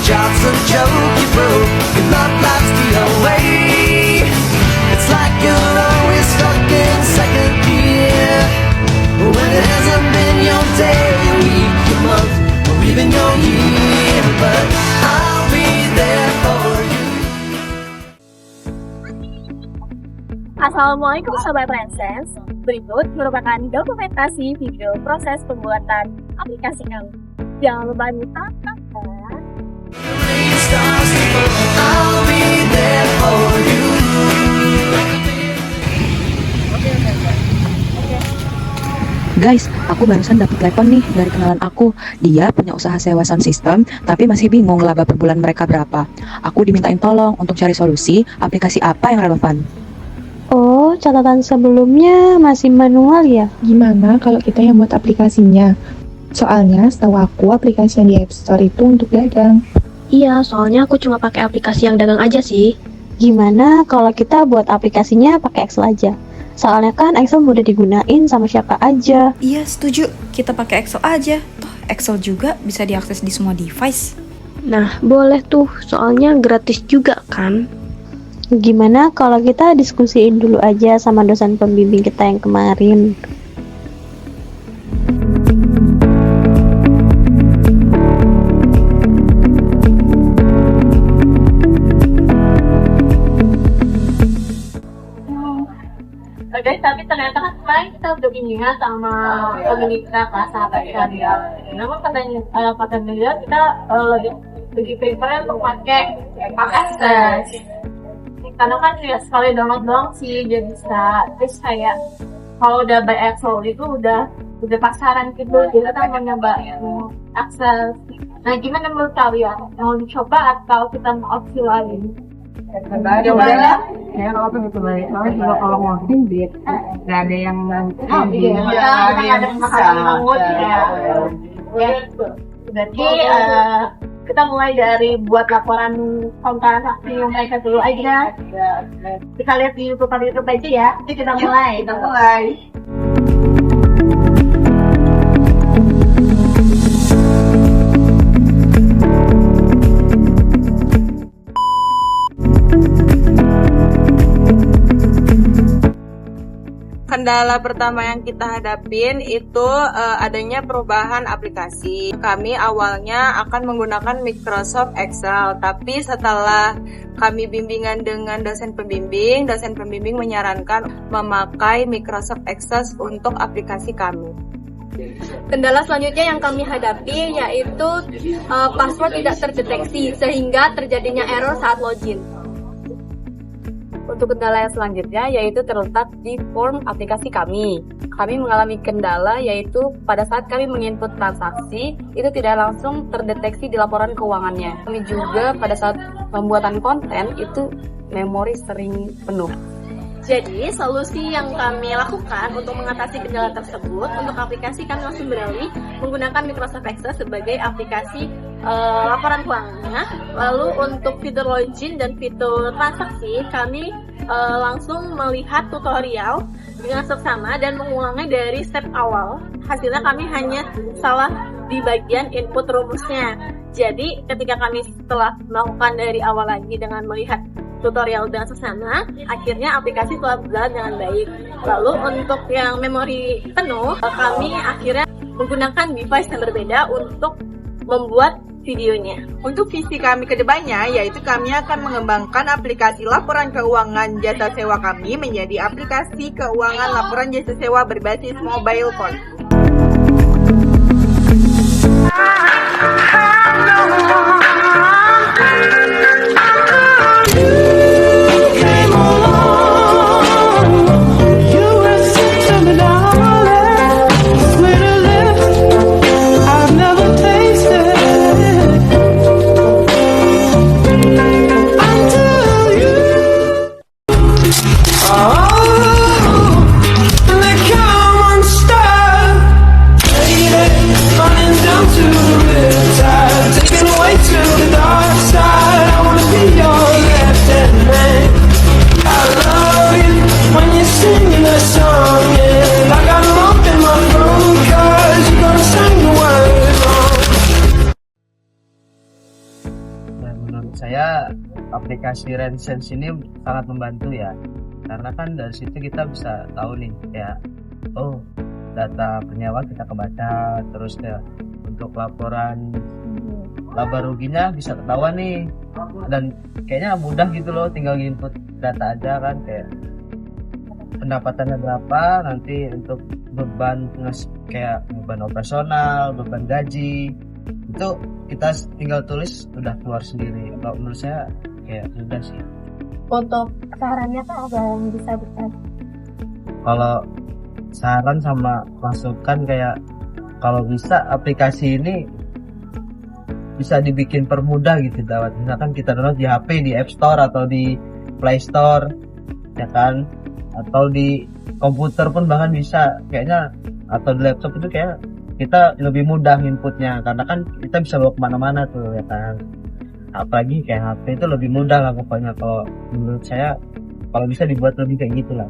job's a joke, you broke, your love life's the away. It's like you're always stuck in second gear, when it hasn't been your day, your week, your month, or even your year. But I'll be there for you. Assalamualaikum Sobat Renaissance. Berikut merupakan dokumentasi video proses pembuatan aplikasi kami. Jangan lupa ditonton. I'll be there for you. Guys, aku barusan dapat telepon nih dari kenalan aku. Dia punya usaha sewa sound system, tapi masih bingung laba per bulan mereka berapa. Aku dimintain tolong untuk cari solusi aplikasi apa yang relevan. Oh, catatan sebelumnya masih manual ya? Gimana kalau kita yang buat aplikasinya? Soalnya setahu aku aplikasi yang di App Store itu untuk dagang. Iya, soalnya aku cuma pakai aplikasi yang dagang aja sih. Gimana kalau kita buat aplikasinya pakai Excel aja? Soalnya kan Excel mudah digunain sama siapa aja. Iya, setuju. Kita pakai Excel aja. Toh, Excel juga bisa diakses di semua device. Nah, boleh tuh, soalnya gratis juga kan. Gimana kalau kita diskusiin dulu aja sama dosen pembimbing kita yang kemarin? Guys, tapi ternyata kan kemarin kita udah bimbingan sama pemilik kita kan, sahabat kalian. Namun kata beliau kita lagi prefer untuk pakai akses. Karena kan ya sekali download doang sih jadi bisa. Terus kayak kalau udah by Excel itu udah pasaran gitu. Kita kan mau nyoba akses. Nah, gimana menurut kalian? Mau dicoba atau kita mau opsi lain? Coba ya, kalau aku gitu baik. Soalnya juga kalau ngoding duit, nggak ada yang Kita ada masalah mengut ya. Berarti kita mulai dari buat laporan transaksi mereka dulu aja. Kita lihat di YouTube aja ya. Jadi kita mulai. Kendala pertama yang kita hadapin itu adanya perubahan aplikasi. Kami awalnya akan menggunakan Microsoft Excel, tapi setelah kami bimbingan dengan dosen pembimbing menyarankan memakai Microsoft Excel untuk aplikasi kami. Kendala selanjutnya yang kami hadapi yaitu password tidak terdeteksi sehingga terjadinya error saat login. Untuk kendala yang selanjutnya yaitu terletak di form aplikasi kami. Kami mengalami kendala yaitu pada saat kami menginput transaksi itu tidak langsung terdeteksi di laporan keuangannya. Kami juga pada saat pembuatan konten itu memori sering penuh. Jadi, solusi yang kami lakukan untuk mengatasi kendala tersebut, untuk aplikasi kami langsung beralih menggunakan Microsoft Excel sebagai aplikasi laporan keuangannya. Lalu untuk fitur login dan fitur transaksi, kami langsung melihat tutorial dengan seksama dan mengulangnya dari step awal. Hasilnya kami hanya salah di bagian input rumusnya. Jadi, ketika kami setelah melakukan dari awal lagi dengan melihat tutorial dengan sesama, akhirnya aplikasi telah berjalan dengan baik. Lalu untuk yang memori penuh, kami akhirnya menggunakan device yang berbeda untuk membuat videonya. Untuk visi kami ke depannya, yaitu kami akan mengembangkan aplikasi laporan keuangan jasa sewa kami menjadi aplikasi keuangan laporan jasa sewa berbasis mobile phone. Running down to the riverside. menurut saya aplikasi Rentsense ini sangat membantu ya, karena kan dari situ kita bisa tahu nih kayak oh data penyewa kita kebaca, terus ya untuk laporan laba ruginya bisa ketahuan nih, dan kayaknya mudah gitu loh, tinggal input data aja kan, kayak pendapatannya berapa, nanti untuk beban kayak beban operasional, beban gaji itu kita tinggal tulis udah keluar sendiri. Kalau menurut saya kayak mudah sih. Untuk sarannya tuh apa yang bisa berbagi? Kalau saran sama masukan kayak kalau bisa aplikasi ini bisa dibikin permudah gitu Dawat. Misalkan kita download di HP, di App Store atau di Play Store ya kan, atau di komputer pun bahkan bisa kayaknya, atau di laptop itu kayak kita lebih mudah inputnya karena kan kita bisa bawa kemana-mana tuh ya kan. Apalagi kayak HP itu lebih mudah lah pokoknya. Kalau menurut saya kalau bisa dibuat lebih kayak gitulah.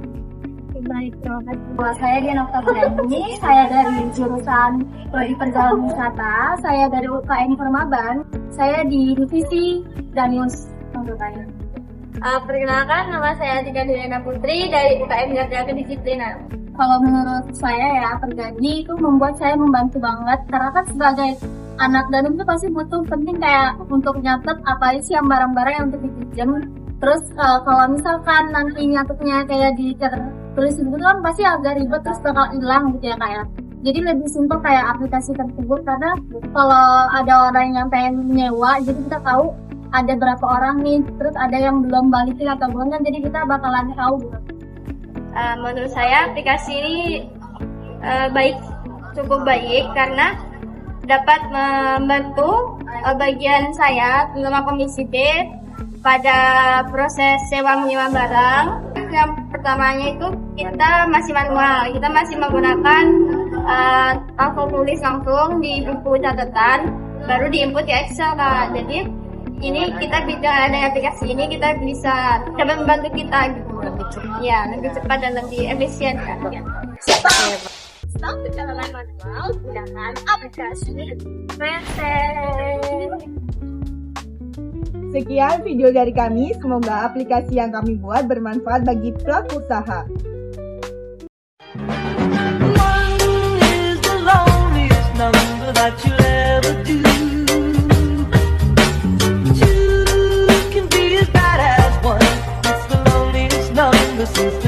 Baik, terima kasih. Saya Diana Oktaviani, saya dari jurusan Prodi Perjalanan Wisata, saya dari UKM Permaban, saya di divisi Danius Pembangunan. Perkenalkan, nama saya Tika Diana Putri dari UKM Garda Kedisiplinan. Kalau menurut saya ya, Pergadi itu membuat saya membantu banget, karena kan sebagai anak dalam itu pasti butuh penting kayak untuk nyatet apa sih yang barang-barang yang untuk dipinjam. Terus kalau misalkan nanti nyatetnya kayak di tulis itu kan pasti agak ribet, terus bakal hilang gitu ya kayak. Jadi lebih simpel kayak aplikasi tersebut, karena kalau ada orang yang pengen nyewa, jadi kita tahu ada berapa orang nih, terus ada yang belum balikin atau belum kan, jadi kita bakalan tahu gitu. Menurut saya aplikasi ini cukup baik karena dapat membantu bagian saya, terutama Komisi D, pada proses sewa menyewa barang. Yang pertamanya itu kita masih manual, kita masih menggunakan atau tulis langsung di buku catatan, baru diinput di Excel Kak. Jadi ini kita dengan adanya aplikasi ini kita bisa dapat membantu kita gitu, lebih cepat dan lebih efisien kan. Stop perjalanan manual dengan aplikasi Rentsense. Sekian video dari kami, semoga aplikasi yang kami buat bermanfaat bagi pelaku usaha. One is the loneliest number that you'll ever do. Two can be as bad as one. It's the loneliest number since